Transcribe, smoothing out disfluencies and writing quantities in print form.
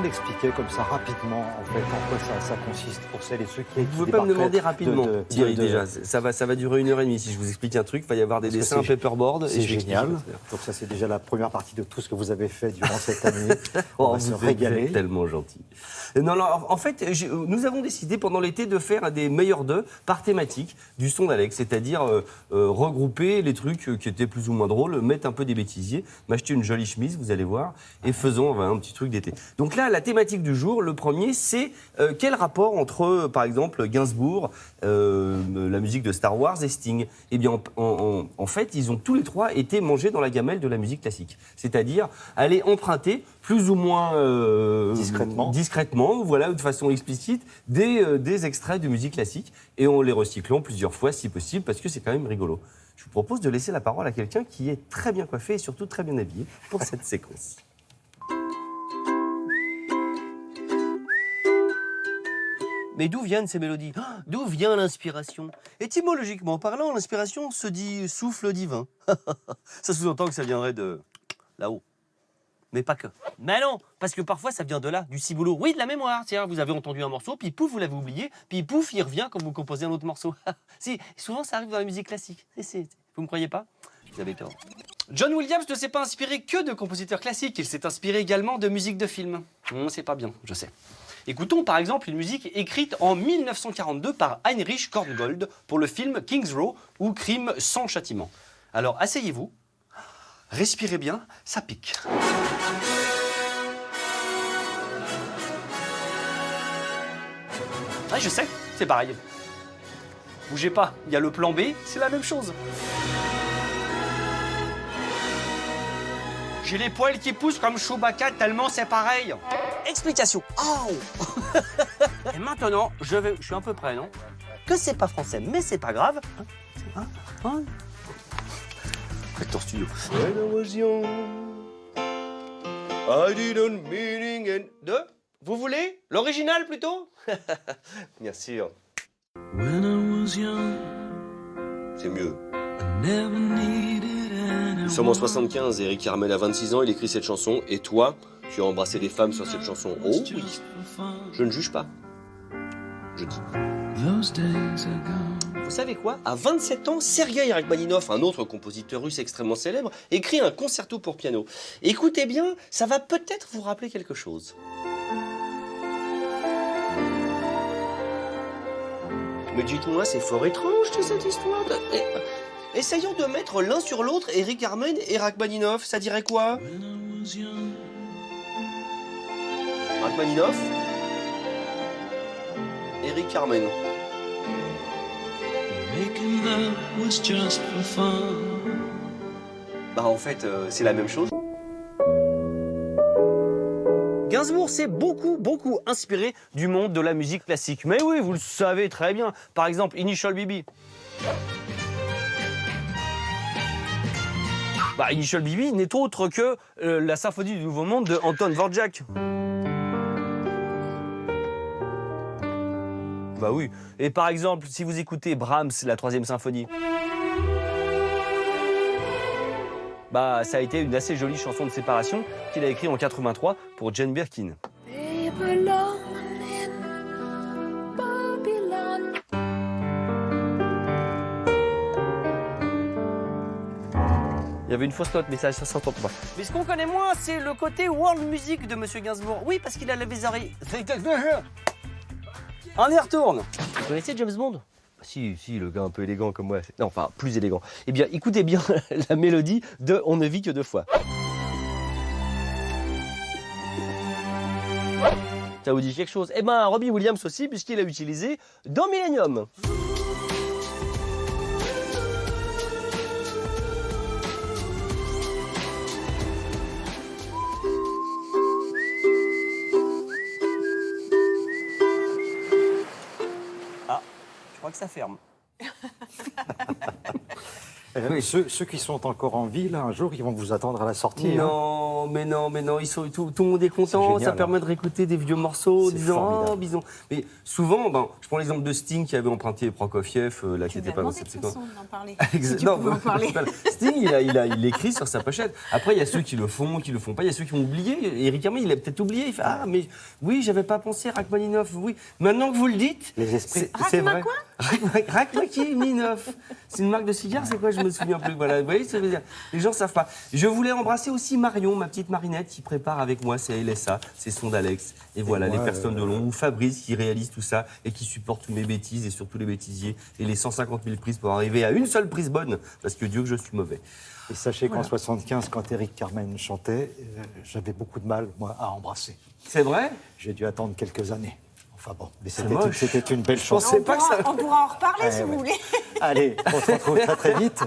m'expliquer comme ça rapidement en fait en quoi ça consiste pour celles et ceux qui Vous ne pouvez pas me demander rapidement, Thierry, déjà. Ça va durer 1h30. Si je vous explique un truc, il va y avoir des dessins, un paperboard. C'est génial. Donc ça, c'est déjà la première partie de tout ce que vous avez fait durant cette année. On va se régaler. Vous êtes tellement gentil. Non, en fait, nous avons décidé pendant l'été de faire des meilleurs d'eux par thématique du son d'Alex, c'est-à-dire regrouper les trucs qui étaient plus ou moins drôles, mettre un peu des bêtisiers, m'acheter une jolie chemise, vous allez voir, et faisons un petit truc d'été. Donc là, la thématique du jour, le premier, c'est quel rapport entre, par exemple, Gainsbourg, la musique de Star Wars et Sting. Eh bien, en fait, ils ont tous les trois été mangés dans la gamelle de la musique classique. C'est-à-dire aller emprunter plus ou moins discrètement, voilà, de façon explicite, des extraits de musique classique et en les recyclant plusieurs fois si possible parce que c'est quand même rigolo. Je vous propose de laisser la parole à quelqu'un qui est très bien coiffé et surtout très bien habillé pour cette séquence. Mais d'où viennent ces mélodies? D'où vient l'inspiration? Étymologiquement parlant, l'inspiration se dit souffle divin. Ça sous-entend que ça viendrait de là-haut. Mais pas que. Mais non, parce que parfois ça vient de là, du ciboulot. Oui, de la mémoire. Tiens, vous avez entendu un morceau, puis pouf, vous l'avez oublié, puis pouf, il revient quand vous composez un autre morceau. Si, souvent ça arrive dans la musique classique. Vous me croyez pas? Vous avez tort. John Williams ne s'est pas inspiré que de compositeurs classiques, il s'est inspiré également de musique de film. C'est pas bien, je sais. Écoutons par exemple une musique écrite en 1942 par Heinrich Korngold pour le film King's Row ou Crime sans châtiment. Alors asseyez-vous, respirez bien, ça pique. Ah, je sais, c'est pareil. Bougez pas, il y a le plan B, c'est la même chose. J'ai les poils qui poussent comme Chewbacca tellement c'est pareil. Explication. Oh. Et maintenant, je suis un peu près, non? Que c'est pas français, mais c'est pas grave. Acteur studio. When I was young, I didn't meaning and... Vous voulez l'original plutôt? Bien sûr. When I was young, c'est mieux. Nous sommes en 75 et Eric Carmen a 26 ans, il écrit cette chanson. Et toi, tu as embrassé des femmes sur cette chanson. Oh oui. Je ne juge pas. Je dis. Vous savez quoi? À 27 ans, Sergueï Rachmaninov, un autre compositeur russe extrêmement célèbre, écrit un concerto pour piano. Écoutez bien, ça va peut-être vous rappeler quelque chose. Mais dites-moi, c'est fort étrange toute cette histoire de... Essayons de mettre l'un sur l'autre Eric Carmen et Rachmaninov, ça dirait quoi? Rachmaninov, Eric Carmen. Bah en fait, c'est la même chose. Gainsbourg s'est beaucoup inspiré du monde de la musique classique. Mais oui, vous le savez très bien. Par exemple, Initial BB. Bah, Initial BB n'est autre que la symphonie du Nouveau Monde de Anton Dvorak. Bah oui. Et par exemple, si vous écoutez Brahms, la 3e symphonie, bah ça a été une assez jolie chanson de séparation qu'il a écrite en 83 pour Jane Birkin. Il y avait une fausse note, mais ça s'entend pas. Mais ce qu'on connaît moins, c'est le côté world music de Monsieur Gainsbourg. Oui, parce qu'il a les oreilles. On y retourne. Vous connaissez James Bond? Si, le gars un peu élégant comme moi. Non, enfin, plus élégant. Eh bien, écoutez bien la mélodie de On ne vit que deux fois. Ça vous dit quelque chose? Eh ben, Robbie Williams aussi, puisqu'il a utilisé dans Millennium. Je crois que ça ferme. Oui. Ceux qui sont encore en vie, là, un jour, ils vont vous attendre à la sortie. Hein. Non, mais non, tout le monde est content, C'est génial, ça permet de réécouter des vieux morceaux, C'est disant formidable. oh, bison. Mais souvent, je prends l'exemple de Sting qui avait emprunté Prokofiev, là, qui Tu n'était vas pas dans demander cette de séquence. toute façon d'en parler. Exact- Si tu non, pouvais en parler. voilà. Sting, il l'écrit sur sa pochette. Après, il y a ceux qui le font pas. Il y a ceux qui ont oublié. Eric Hermé, il a peut-être oublié. Il fait ah, mais oui, j'avais pas pensé, Rachmaninoff. Oui, maintenant que vous le dites, Les esprits. c'est vrai. Rachmaninoff. C'est une marque de cigares, c'est quoi? Je me souviens plus. Voilà, vous voyez, ça veut dire. Les gens savent pas. Je voulais embrasser aussi Marion, ma petite Marinette, qui prépare avec moi. C'est LSA, c'est son d'Alex. Et voilà, moi, les personnes de l'ombre. Ou Fabrice qui réalise tout ça et qui supporte toutes mes bêtises et surtout les bêtisiers et les 150 000 prises pour arriver à une seule prise bonne. Parce que Dieu que je suis mauvais. Et sachez qu'en 75, quand Eric Carmen chantait, j'avais beaucoup de mal, moi, à embrasser. C'est vrai? J'ai dû attendre quelques années. Enfin bon, mais moche. c'était une belle chanson. pensais pas que ça- On pourra en reparler si Ouais. vous voulez. Allez, on se retrouve très très vite.